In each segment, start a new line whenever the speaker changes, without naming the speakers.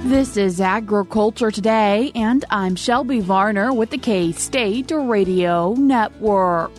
This is Agriculture Today, and I'm Shelby Varner with the K-State Radio Network.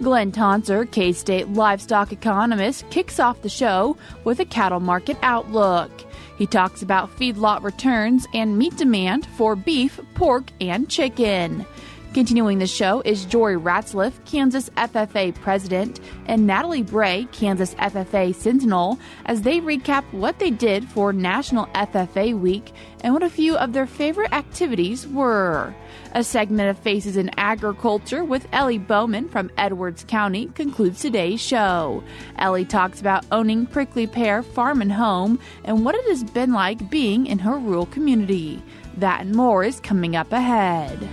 Glynn Tonsor, K-State livestock economist, kicks off the show with a cattle market outlook. He talks about feedlot returns and meat demand for beef, pork, and chicken. Continuing the show is Jory Ratzlaff, Kansas FFA president, and Natalee Bray, Kansas FFA sentinel, as they recap what they did for National FFA week and what a few of their favorite activities were. A segment of Faces in Agriculture with Ellie Bowman from Edwards County concludes today's show. Ellie talks about owning Prickly Pear Farm and Home and what it has been like being in her rural community. That and more is coming up ahead.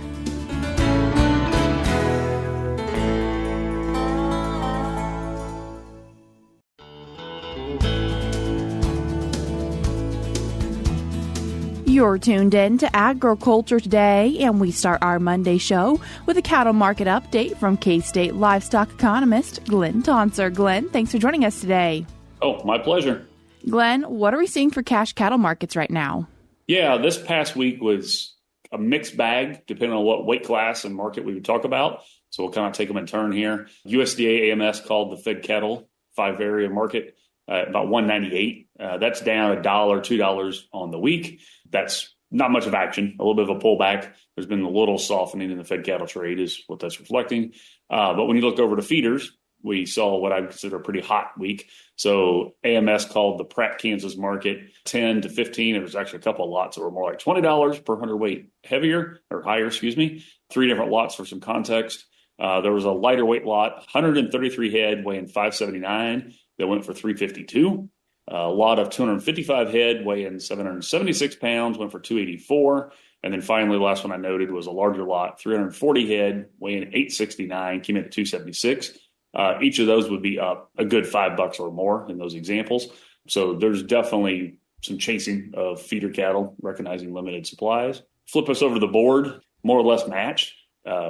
You're tuned in to Agriculture Today, and we start our Monday show with a cattle market update from K-State livestock economist Glynn Tonsor. Glynn, thanks for joining us today.
Oh, my pleasure.
Glynn, what are we seeing for cash cattle markets right now?
Yeah, this past week was a mixed bag, depending on what weight class and market we would talk about. So we'll kind of take them in turn here. USDA AMS called the fed cattle 5-area market about 198. That's down $1, $2 on the week. That's not much of action, a little bit of a pullback. There's been a little softening in the fed cattle trade is what that's reflecting. But when you look over to feeders, we saw what I would consider a pretty hot week. So AMS called the Pratt, Kansas market 10 to 15. There was actually a couple of lots that were more like $20 per hundredweight higher. Three different lots for some context. There was a lighter weight lot, 133 head weighing 579 that went for 352. A lot of 255 head weighing 776 pounds went for 284. And then finally, the last one I noted was a larger lot, 340 head weighing 869, came in at 276. Each of those would be up a good $5 or more in those examples. So there's definitely some chasing of feeder cattle, recognizing limited supplies. Flip us over to the board, more or less match,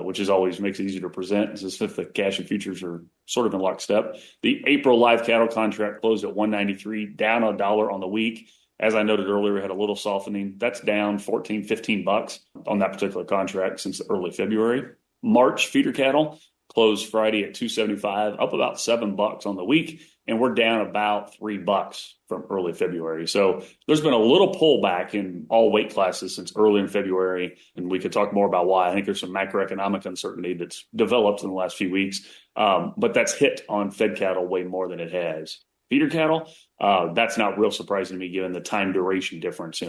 which is always makes it easier to present as if the cash and futures are sort of in lockstep. The April live cattle contract closed at 193, down $1 on the week. As I noted earlier, we had a little softening. That's down $14, $15 on that particular contract since early February. March feeder cattle closed Friday at 275, up about $7 on the week, and we're down about $3 from early February. So there's been a little pullback in all weight classes since early in February, and we could talk more about why. I think there's some macroeconomic uncertainty that's developed in the last few weeks, but that's hit on fed cattle way more than it has feeder cattle. That's not real surprising to me given the time duration difference.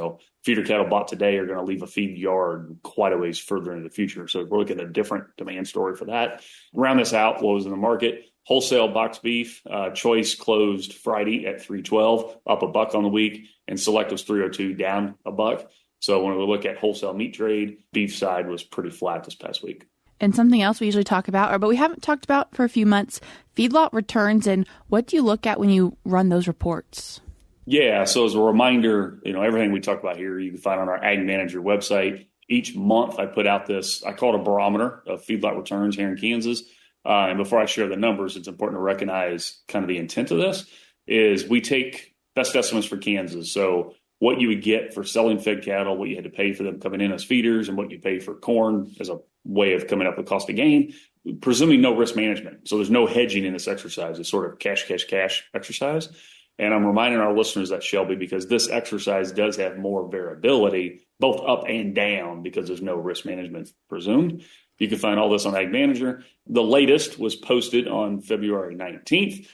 Feeder cattle bought today are going to leave a feed yard quite a ways further into the future. So we're looking at a different demand story for that. Round this out, what was in the market? Wholesale box beef, choice closed Friday at 312, up $1 on the week, and select was 302, down $1. So when we look at wholesale meat trade, beef side was pretty flat this past week.
And something else we usually talk about, but we haven't talked about for a few months, feedlot returns, and what do you look at when you run those reports?
Yeah, so as a reminder, everything we talk about here, you can find on our Ag Manager website. Each month I put out this, I call it a barometer of feedlot returns here in Kansas. And before I share the numbers, it's important to recognize kind of the intent of this is we take best estimates for Kansas. So what you would get for selling fed cattle, what you had to pay for them coming in as feeders, and what you pay for corn as a way of coming up with cost of gain, presuming no risk management. So there's no hedging in this exercise. It's sort of cash exercise. And I'm reminding our listeners that, Shelby, because this exercise does have more variability, both up and down, because there's no risk management presumed. You can find all this on Ag Manager. The latest was posted on February 19th.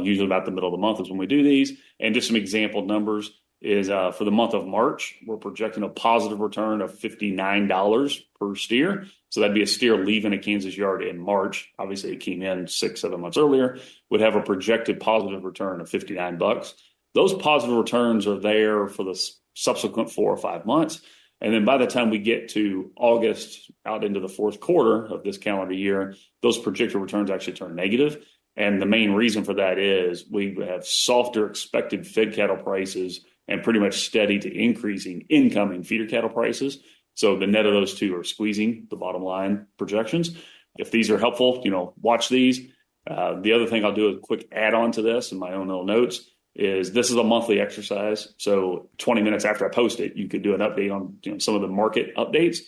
Usually about the middle of the month is when we do these. And just some example numbers is for the month of March, we're projecting a positive return of $59 per steer. So that'd be a steer leaving a Kansas yard in March. Obviously, it came in 6-7 months earlier, would have a projected positive return of $59. Those positive returns are there for the subsequent 4 or 5 months. And then by the time we get to August out into the fourth quarter of this calendar year, those projected returns actually turn negative. And the main reason for that is we have softer expected fed cattle prices and pretty much steady to increasing incoming feeder cattle prices. So the net of those two are squeezing the bottom line projections. If these are helpful, watch these. The other thing I'll do a quick add on to this in my own little notes. is this is a monthly exercise. So 20 minutes after I post it, you could do an update on some of the market updates.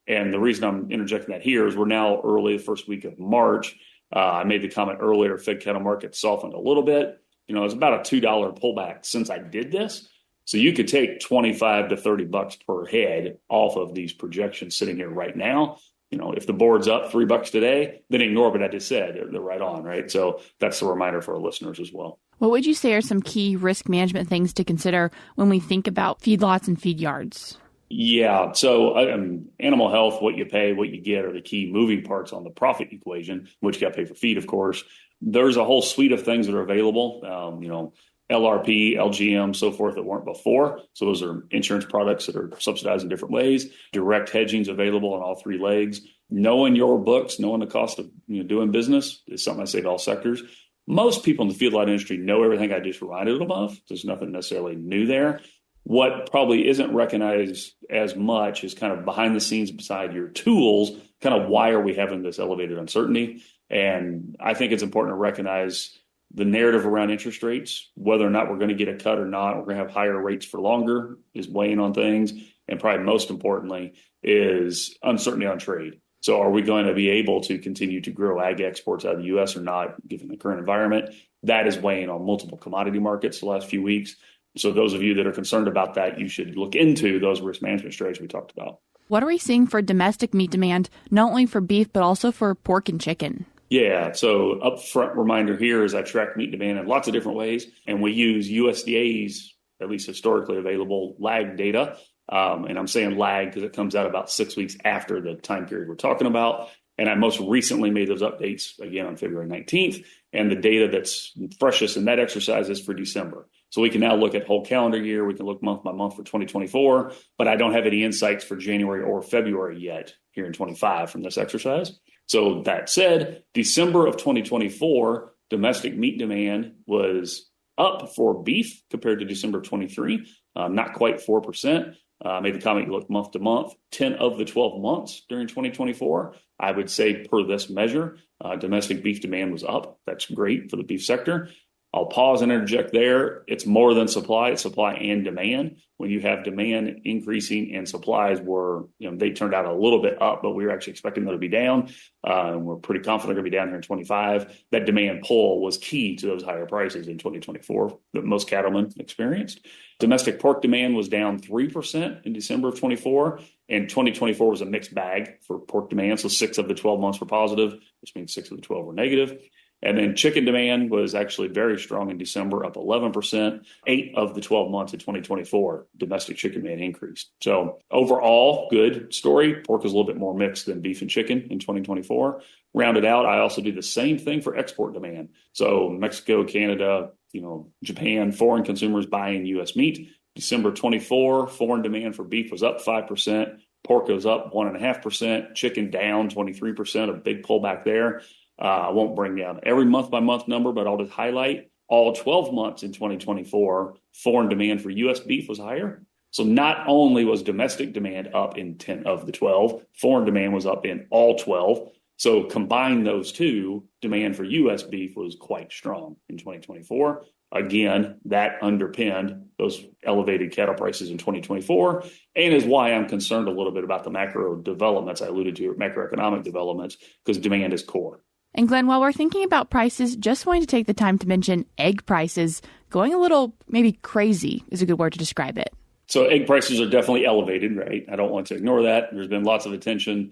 And the reason I'm interjecting that here is we're now early, the first week of March. I made the comment earlier, fed cattle market softened a little bit. It's about a $2 pullback since I did this. So you could take 25 to 30 bucks per head off of these projections sitting here right now. If the board's up $3 today, then ignore what I just said. They're right on, right? So that's a reminder for our listeners as well.
What would you say are some key risk management things to consider when we think about feedlots and feed yards?
Yeah. So animal health, what you pay, what you get are the key moving parts on the profit equation, which you got to pay for feed, of course. There's a whole suite of things that are available, LRP, LGM, so forth that weren't before. So those are insurance products that are subsidized in different ways. Direct hedging is available on all three legs. Knowing your books, knowing the cost of doing business is something I say to all sectors. Most people in the feedlot industry know everything I just reminded them of. There's nothing necessarily new there. What probably isn't recognized as much is kind of behind the scenes beside your tools, kind of why are we having this elevated uncertainty? And I think it's important to recognize the narrative around interest rates, whether or not we're going to get a cut or not, we're going to have higher rates for longer is weighing on things. And probably most importantly is uncertainty on trade. So are we going to be able to continue to grow ag exports out of the U.S. or not, given the current environment? That is weighing on multiple commodity markets the last few weeks. So those of you that are concerned about that, you should look into those risk management strategies we talked about.
What are we seeing for domestic meat demand, not only for beef, but also for pork and chicken?
Yeah, so upfront reminder here is I track meat demand in lots of different ways, and we use USDA's, at least historically available, lag data. And I'm saying lag because it comes out about 6 weeks after the time period we're talking about. And I most recently made those updates again on February 19th. And the data that's freshest in that exercise is for December. So we can now look at whole calendar year. We can look month by month for 2024, but I don't have any insights for January or February yet here in 25 from this exercise. So that said, December of 2024, domestic meat demand was up for beef compared to December of 23, not quite 4%. I made the comment, you look month to month, 10 of the 12 months during 2024, I would say per this measure, domestic beef demand was up. That's great for the beef sector. I'll pause and interject there. It's more than supply. It's supply and demand. When you have demand increasing and supplies were, they turned out a little bit up, but we were actually expecting them to be down. And we're pretty confident they're going to be down here in 25. That demand pull was key to those higher prices in 2024 that most cattlemen experienced. Domestic pork demand was down 3% in December of 24, and 2024 was a mixed bag for pork demand. So 6 of the 12 months were positive, which means 6 of the 12 were negative. And then chicken demand was actually very strong in December, up 11%. 8 of the 12 months of 2024, domestic chicken demand increased. So overall, good story. Pork is a little bit more mixed than beef and chicken in 2024. Rounded out, I also do the same thing for export demand. So Mexico, Canada, Japan, foreign consumers buying U.S. meat. December 24, foreign demand for beef was up 5%. Pork goes up 1.5%. Chicken down 23%, a big pullback there. I won't bring down every month-by-month number, but I'll just highlight all 12 months in 2024, foreign demand for U.S. beef was higher. So not only was domestic demand up in 10 of the 12, foreign demand was up in all 12. So combine those two, demand for U.S. beef was quite strong in 2024. Again, that underpinned those elevated cattle prices in 2024 and is why I'm concerned a little bit about the macro developments I alluded to, macroeconomic developments, because demand is core.
And Glenn, while we're thinking about prices, just wanting to take the time to mention egg prices going a little maybe crazy is a good word to describe it.
So egg prices are definitely elevated, right? I don't want to ignore that. There's been lots of attention.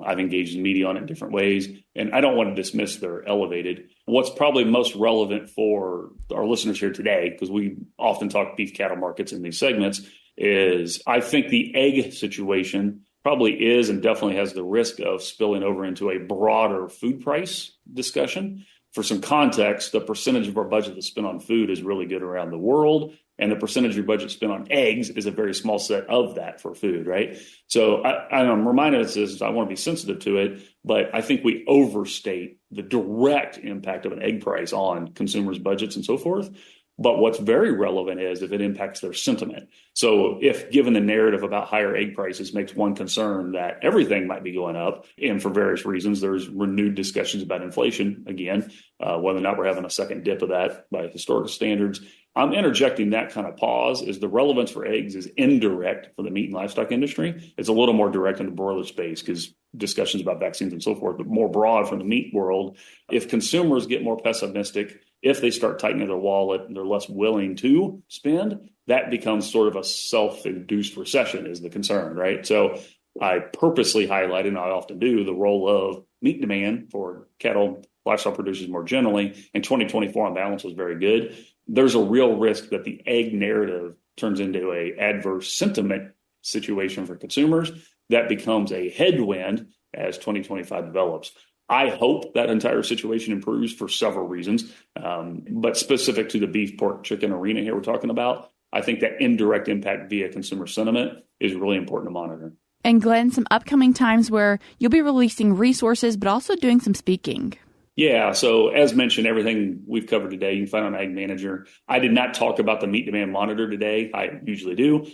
I've engaged in media on it in different ways, and I don't want to dismiss they're elevated. What's probably most relevant for our listeners here today, because we often talk beef cattle markets in these segments, is I think the egg situation probably is and definitely has the risk of spilling over into a broader food price discussion. For some context, the percentage of our budget that's spent on food is really good around the world, and the percentage of your budget spent on eggs is a very small set of that for food, right? So I'm reminded of this, I want to be sensitive to it, but I think we overstate the direct impact of an egg price on consumers' budgets and so forth. But what's very relevant is if it impacts their sentiment. So if given the narrative about higher egg prices makes one concern that everything might be going up, and for various reasons, there's renewed discussions about inflation again, whether or not we're having a second dip of that by historical standards. I'm interjecting that kind of pause is the relevance for eggs is indirect for the meat and livestock industry. It's a little more direct in the broiler space because discussions about vaccines and so forth, but more broad from the meat world. If consumers get more pessimistic, if they start tightening their wallet and they're less willing to spend, that becomes sort of a self-induced recession is the concern, right? So I purposely highlighted, and I often do, the role of meat demand for cattle, livestock producers more generally. In 2024 on balance was very good. There's a real risk that the egg narrative turns into a adverse sentiment situation for consumers that becomes a headwind as 2025 develops. I hope that entire situation improves for several reasons, but specific to the beef, pork, chicken arena here we're talking about, I think that indirect impact via consumer sentiment is really important to monitor.
And Glynn, some upcoming times where you'll be releasing resources, but also doing some speaking.
Yeah, so as mentioned, everything we've covered today, you can find on Ag Manager. I did not talk about the meat demand monitor today. I usually do.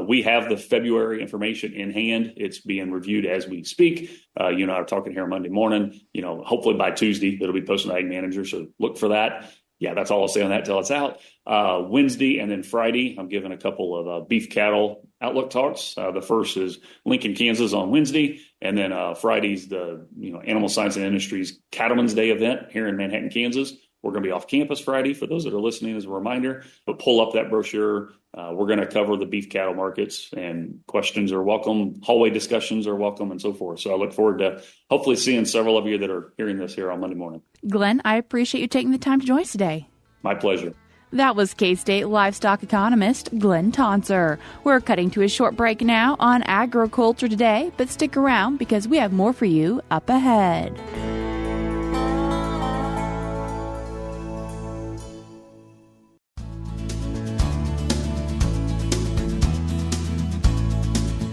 We have the February information in hand. It's being reviewed as we speak. You and I are talking here Monday morning. Hopefully by Tuesday, it'll be posted on Ag Manager, so look for that. Yeah, that's all I'll say on that till it's out. Wednesday and then Friday, I'm giving a couple of beef cattle outlook talks. The first is Lincoln, Kansas on Wednesday. And then Friday's the Animal Science and Industries Cattlemen's Day event here in Manhattan, Kansas. We're going to be off campus Friday for those that are listening as a reminder. But pull up that brochure. We're going to cover the beef cattle markets, and questions are welcome. Hallway discussions are welcome and so forth. So I look forward to hopefully seeing several of you that are hearing this here on Monday morning.
Glynn, I appreciate you taking the time to join us today.
My pleasure.
That was K-State livestock economist Glynn Tonsor. We're cutting to a short break now on Agriculture Today, but stick around because we have more for you up ahead.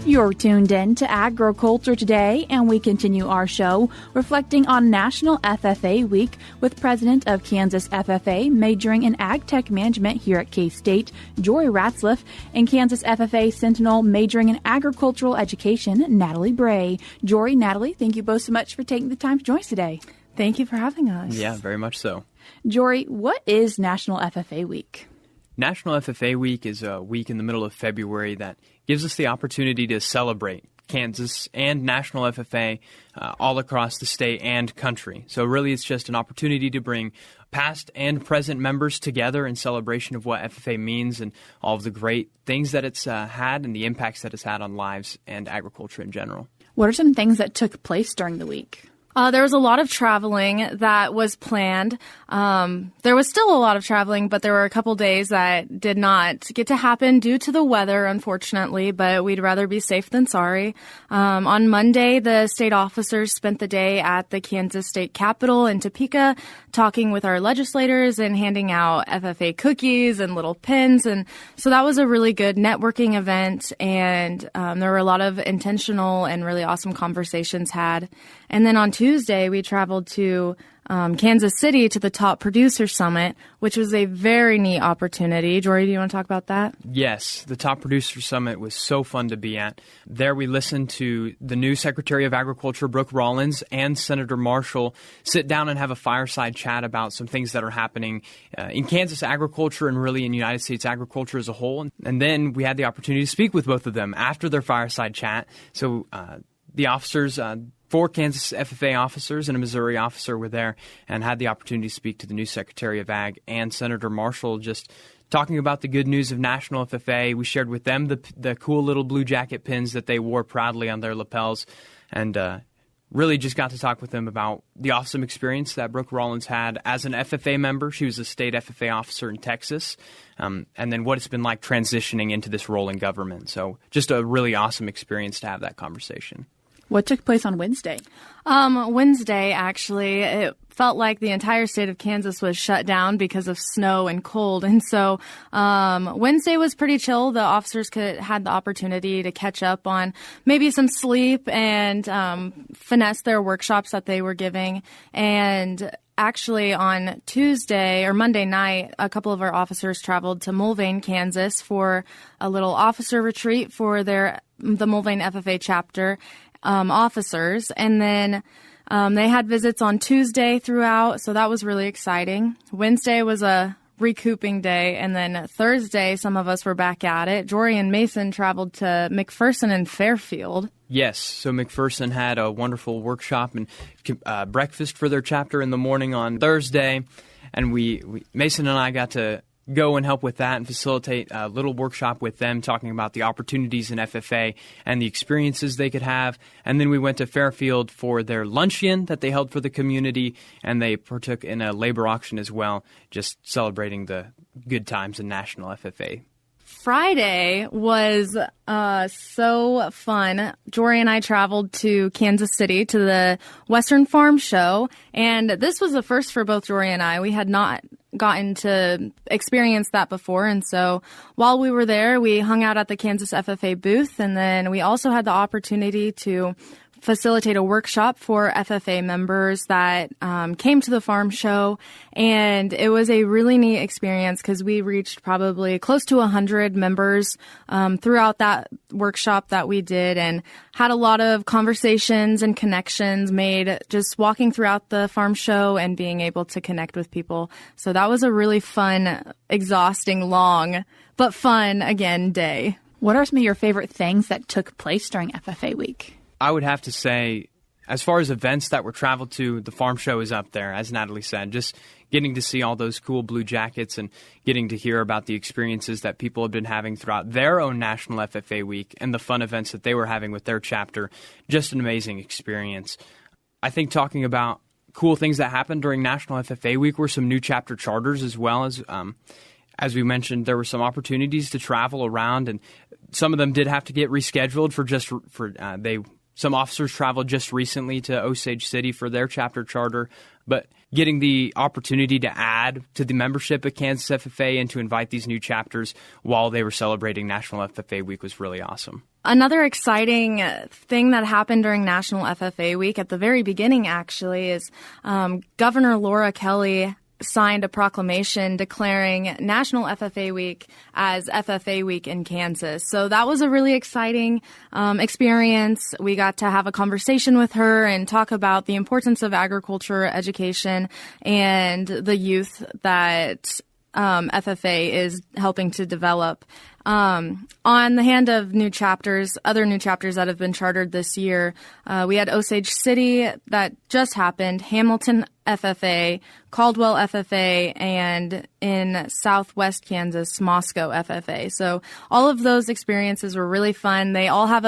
You're tuned in to Agriculture Today, and we continue our show reflecting on National FFA Week with President of Kansas FFA majoring in Ag Tech Management here at K-State, Jory Ratzlaff, and Kansas FFA Sentinel majoring in Agricultural Education, Natalee Bray. Jory, Natalee, thank you both so much for taking the time to join us today.
Thank you for having us.
Yeah, very much so.
Jory, what is National FFA Week?
National FFA Week is a week in the middle of February that gives us the opportunity to celebrate Kansas and National FFA all across the state and country. So really it's just an opportunity to bring past and present members together in celebration of what FFA means and all of the great things that it's had and the impacts that it's had on lives and agriculture in general.
What are some things that took place during the week?
There was a lot of traveling that was planned. There was still a lot of traveling, but there were a couple days that did not get to happen due to the weather, unfortunately, but we'd rather be safe than sorry. On Monday, the state officers spent the day at the Kansas State Capitol in Topeka talking with our legislators and handing out FFA cookies and little pins. And so that was a really good networking event, and there were a lot of intentional and really awesome conversations had. And then on Tuesday, we traveled to Kansas City to the Top Producer Summit, which was a very neat opportunity. Jory, do you want to talk about that?
Yes, the Top Producer Summit was so fun to be at. There we listened to the new Secretary of Agriculture, Brooke Rollins, and Senator Marshall sit down and have a fireside chat about some things that are happening in Kansas agriculture and really in United States agriculture as a whole. And then we had the opportunity to speak with both of them after their fireside chat. So the officers... 4 Kansas FFA officers and a Missouri officer were there and had the opportunity to speak to the new Secretary of Ag and Senator Marshall, just talking about the good news of National FFA. We shared with them the cool little blue jacket pins that they wore proudly on their lapels, and really just got to talk with them about the awesome experience that Brooke Rollins had as an FFA member. She was a state FFA officer in Texas, and then what it's been like transitioning into this role in government. So just a really awesome experience to have that conversation.
What took place on Wednesday?
Wednesday, actually, it felt like the entire state of Kansas was shut down because of snow and cold. And so Wednesday was pretty chill. The officers had the opportunity to catch up on maybe some sleep and finesse their workshops that they were giving. And actually on Tuesday or Monday night, a couple of our officers traveled to Mulvane, Kansas for a little officer retreat for the Mulvane FFA chapter officers. And then they had visits on Tuesday throughout, so that was really exciting. Wednesday was a recouping day, and then Thursday, some of us were back at it. Jory and Mason traveled to McPherson and Fairfield.
Yes, so McPherson had a wonderful workshop and breakfast for their chapter in the morning on Thursday, and Mason and I got to go and help with that and facilitate a little workshop with them talking about the opportunities in FFA and the experiences they could have. And then we went to Fairfield for their luncheon that they held for the community, and they partook in a labor auction as well, just celebrating the good times in National FFA.
Friday was so fun. Jory and I traveled to Kansas City to the Western Farm Show, and this was a first for both Jory and I. We had not gotten to experience that before, and so while we were there, we hung out at the Kansas FFA booth, and then we also had the opportunity to facilitate a workshop for FFA members that came to the farm show, and it was a really neat experience because we reached probably close to 100 members throughout that workshop that we did, and had a lot of conversations and connections made just walking throughout the farm show and being able to connect with people. So that was a really fun, exhausting, long, but fun, again, day.
What are some of your favorite things that took place during FFA week?
I would have to say, as far as events that were traveled to, the farm show is up there, as Natalee said. Just getting to see all those cool blue jackets and getting to hear about the experiences that people have been having throughout their own National FFA week and the fun events that they were having with their chapter. Just an amazing experience. I think talking about cool things that happened during National FFA week were some new chapter charters, as well as we mentioned, there were some opportunities to travel around, and some of them did have to get rescheduled some officers traveled just recently to Osage City for their chapter charter, but getting the opportunity to add to the membership at Kansas FFA and to invite these new chapters while they were celebrating National FFA Week was really awesome.
Another exciting thing that happened during National FFA Week at the very beginning, actually, is Governor Laura Kelly signed a proclamation declaring National FFA Week as FFA Week in Kansas. So that was a really exciting experience. We got to have a conversation with her and talk about the importance of agriculture education and the youth that FFA is helping to develop. On the hand of new chapters, other new chapters that have been chartered this year, we had Osage City that just happened, Hamilton FFA, Caldwell FFA, and in Southwest Kansas, Moscow FFA. So all of those experiences were really fun. They all have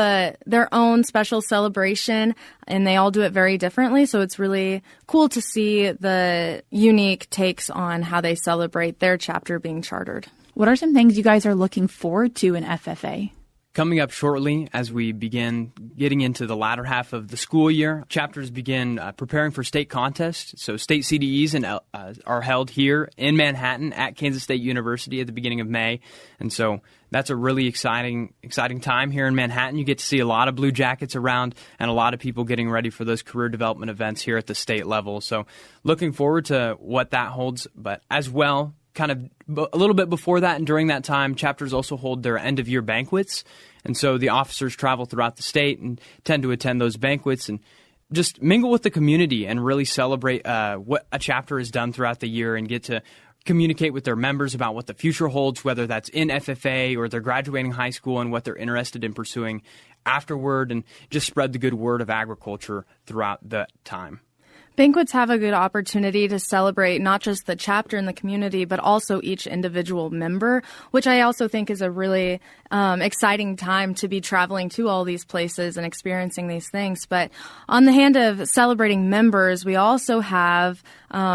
their own special celebration, and they all do it very differently. So it's really cool to see the unique takes on how they celebrate their chapter being chartered.
What are some things you guys are looking forward to in FFA?
Coming up shortly, as we begin getting into the latter half of the school year, chapters begin preparing for state contests. So state CDEs are held here in Manhattan at Kansas State University at the beginning of May. And so that's a really exciting time here in Manhattan. You get to see a lot of blue jackets around and a lot of people getting ready for those career development events here at the state level. So looking forward to what that holds, but as well, kind of a little bit before that and during that time, chapters also hold their end-of-year banquets. And so the officers travel throughout the state and tend to attend those banquets and just mingle with the community and really celebrate what a chapter has done throughout the year and get to communicate with their members about what the future holds, whether that's in FFA or they're graduating high school and what they're interested in pursuing afterward, and just spread the good word of agriculture throughout the time.
Banquets have a good opportunity to celebrate not just the chapter in the community, but also each individual member, which I also think is a really exciting time to be traveling to all these places and experiencing these things. But on the hand of celebrating members, we also have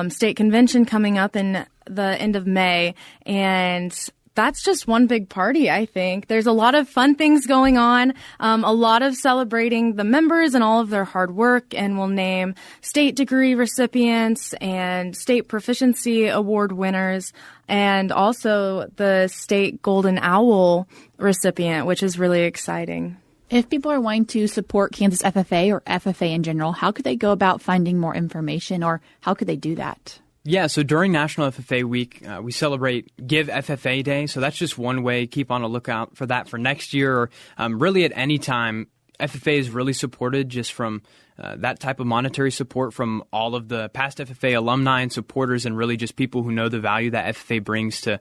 state convention coming up in the end of May, and that's just one big party, I think. There's a lot of fun things going on, a lot of celebrating the members and all of their hard work, and we'll name state degree recipients and state proficiency award winners, and also the state Golden Owl recipient, which is really exciting.
If people are wanting to support Kansas FFA or FFA in general, how could they go about finding more information, or how could they do that?
Yeah, so during National FFA Week, we celebrate Give FFA Day. So that's just one way. Keep on a lookout for that for next year, or really at any time. FFA is really supported just from that type of monetary support from all of the past FFA alumni and supporters, and really just people who know the value that FFA brings to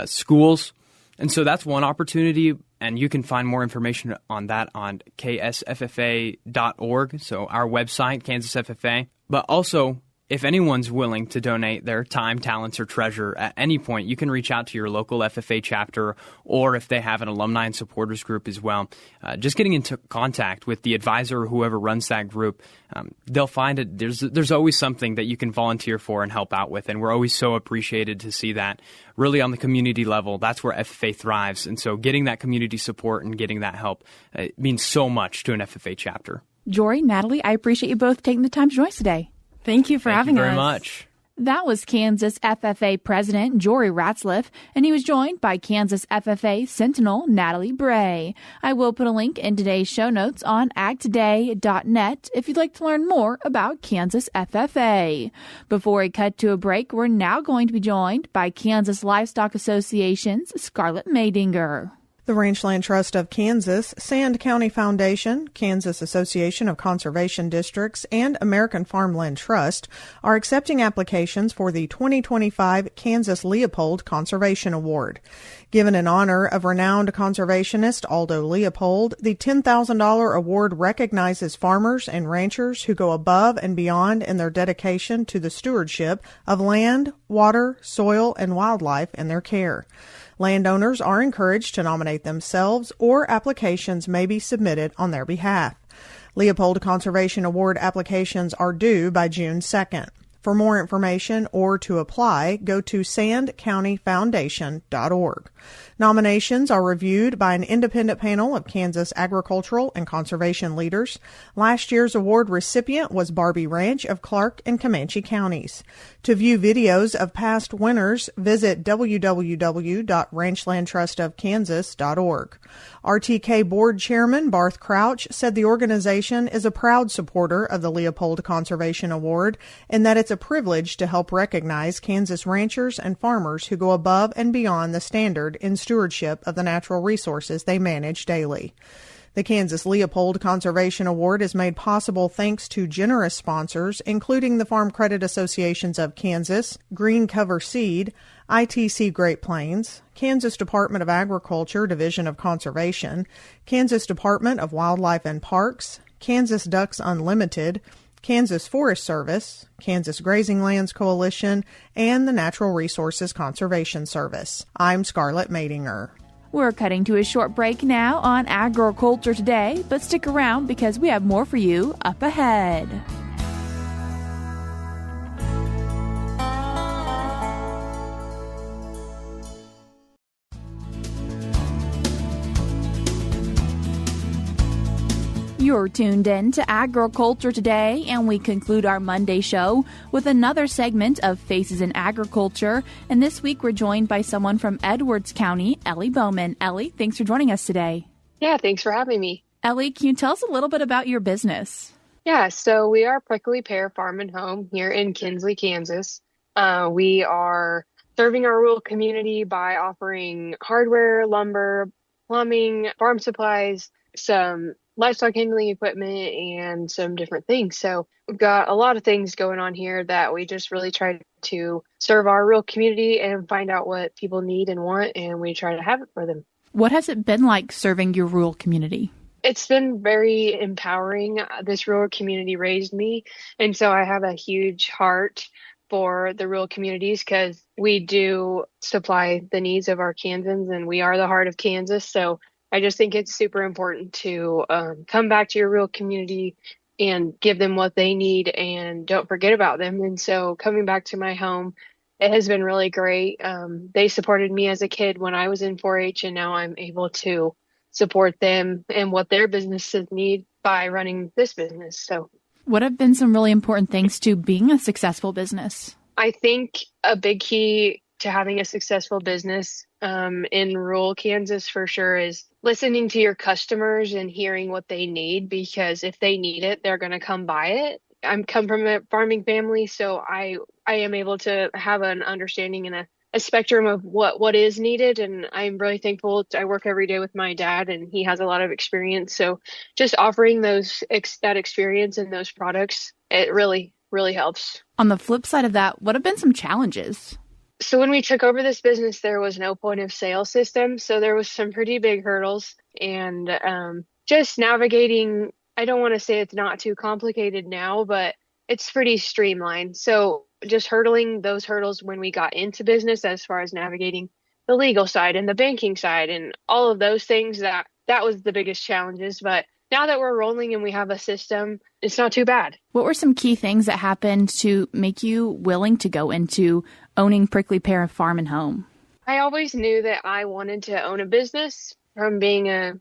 schools. And so that's one opportunity, and you can find more information on that on ksffa.org, so our website, Kansas FFA. But also, if anyone's willing to donate their time, talents, or treasure at any point, you can reach out to your local FFA chapter, or if they have an alumni and supporters group as well. Just getting into contact with the advisor or whoever runs that group, they'll find it. There's always something that you can volunteer for and help out with, and we're always so appreciated to see that. Really on the community level, that's where FFA thrives, and so getting that community support and getting that help means so much to an FFA chapter.
Jory, Natalee, I appreciate you both taking the time to join us today.
Thank you for having us.
Thank you very much.
That was Kansas FFA President Jory Ratzlaff, and he was joined by Kansas FFA Sentinel Natalee Bray. I will put a link in today's show notes on agtoday.net if you'd like to learn more about Kansas FFA. Before we cut to a break, we're now going to be joined by Kansas Livestock Association's Scarlett Maydinger.
The Ranchland Trust of Kansas, Sand County Foundation, Kansas Association of Conservation Districts, and American Farmland Trust are accepting applications for the 2025 Kansas Leopold Conservation Award. Given in honor of renowned conservationist Aldo Leopold, the $10,000 award recognizes farmers and ranchers who go above and beyond in their dedication to the stewardship of land, water, soil, and wildlife in their care. Landowners are encouraged to nominate themselves, or applications may be submitted on their behalf. Leopold Conservation Award applications are due by June 2nd. For more information or to apply, go to sandcountyfoundation.org. Nominations are reviewed by an independent panel of Kansas agricultural and conservation leaders. Last year's award recipient was Barbie Ranch of Clark and Comanche counties. To view videos of past winners, visit www.ranchlandtrustofkansas.org. RTK Board Chairman Barth Crouch said the organization is a proud supporter of the Leopold Conservation Award and that it's a privilege to help recognize Kansas ranchers and farmers who go above and beyond the standard in stewardship of the natural resources they manage daily. The Kansas Leopold Conservation Award is made possible thanks to generous sponsors, including the Farm Credit Associations of Kansas, Green Cover Seed, ITC Great Plains, Kansas Department of Agriculture Division of Conservation, Kansas Department of Wildlife and Parks, Kansas Ducks Unlimited, Kansas Forest Service, Kansas Grazing Lands Coalition, and the Natural Resources Conservation Service. I'm Scarlett Maydinger.
We're cutting to a short break now on Agriculture Today, but stick around because we have more for you up ahead. You're tuned in to Agriculture Today, and we conclude our Monday show with another segment of Faces in Agriculture. And this week, we're joined by someone from Edwards County, Ellie Bowman. Ellie, thanks for joining us today.
Yeah, thanks for having me.
Ellie, can you tell us a little bit about your business?
Yeah, so we are Prickly Pear Farm and Home here in Kinsley, Kansas. We are serving our rural community by offering hardware, lumber, plumbing, farm supplies, some livestock handling equipment, and some different things. So we've got a lot of things going on here that we just really try to serve our rural community and find out what people need and want, and we try to have it for them.
What has it been like serving your rural community?
It's been very empowering. This rural community raised me, and so I have a huge heart for the rural communities because we do supply the needs of our Kansans, and we are the heart of Kansas. So I just think it's super important to come back to your rural community and give them what they need and don't forget about them. And so coming back to my home, it has been really great. They supported me as a kid when I was in 4-H, and now I'm able to support them and what their businesses need by running this business. So,
what have been some really important things to being a successful business?
I think a big key to having a successful business in rural Kansas for sure is listening to your customers and hearing what they need, because if they need it, they're going to come buy it. I come from a farming family, so I am able to have an understanding and a spectrum of what is needed. And I'm really thankful. I work every day with my dad, and he has a lot of experience. So just offering that experience and those products, it really, really helps.
On the flip side of that, what have been some challenges?
So when we took over this business, there was no point of sale system. So there was some pretty big hurdles, and just navigating. I don't want to say it's not too complicated now, but it's pretty streamlined. So just hurdling those hurdles when we got into business, as far as navigating the legal side and the banking side and all of those things, that was the biggest challenges. But now that we're rolling and we have a system, it's not too bad.
What were some key things that happened to make you willing to go into owning Prickly Pear Farm and Home?
I always knew that I wanted to own a business from being a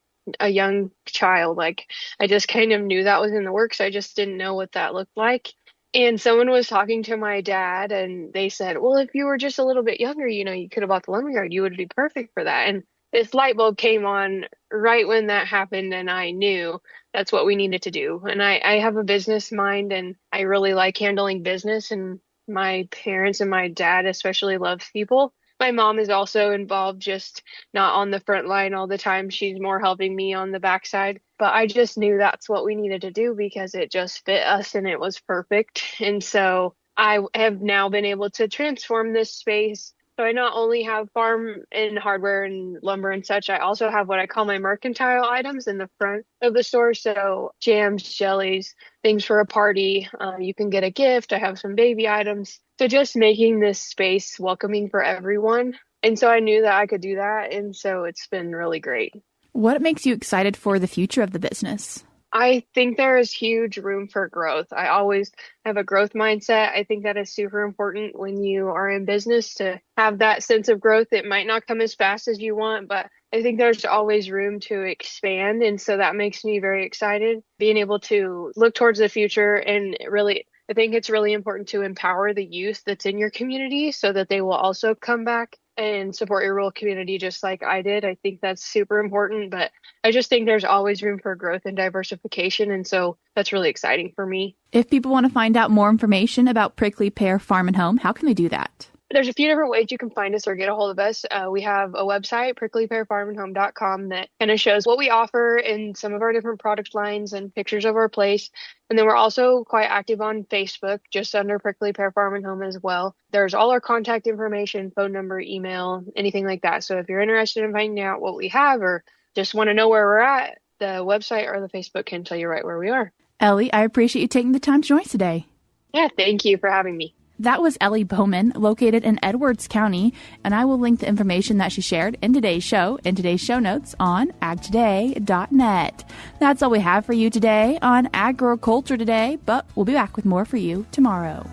young child. Like, I just kind of knew that was in the works. I just didn't know what that looked like. And someone was talking to my dad, and they said, well, if you were just a little bit younger, you could have bought the lumberyard. You would be perfect for that. And this light bulb came on right when that happened, and I knew that's what we needed to do. And I have a business mind, and I really like handling business, and my parents and my dad especially love people. My mom is also involved, just not on the front line all the time. She's more helping me on the backside. But I just knew that's what we needed to do because it just fit us and it was perfect. And so I have now been able to transform this space. So I not only have farm and hardware and lumber and such, I also have what I call my mercantile items in the front of the store. So jams, jellies, things for a party. You can get a gift. I have some baby items. So just making this space welcoming for everyone. And so I knew that I could do that. And so it's been really great.
What makes you excited for the future of the business?
I think there is huge room for growth. I always have a growth mindset. I think that is super important when you are in business, to have that sense of growth. It might not come as fast as you want, but I think there's always room to expand. And so that makes me very excited, being able to look towards the future. And really, I think it's really important to empower the youth that's in your community so that they will also come back and support your rural community just like I did. I think that's super important, but I just think there's always room for growth and diversification. And so that's really exciting for me.
If people want to find out more information about Prickly Pear Farm and Home, how can they do that?
There's a few different ways you can find us or get a hold of us. We have a website, pricklypearfarmandhome.com, that kind of shows what we offer and some of our different product lines and pictures of our place. And then we're also quite active on Facebook, just under Prickly Pear Farm and Home as well. There's all our contact information, phone number, email, anything like that. So if you're interested in finding out what we have or just want to know where we're at, the website or the Facebook can tell you right where we are.
Ellie, I appreciate you taking the time to join us today.
Yeah, thank you for having me.
That was Ellie Bowman, located in Edwards County, and I will link the information that she shared in today's show notes on agtoday.net. That's all we have for you today on Agriculture Today, but we'll be back with more for you tomorrow.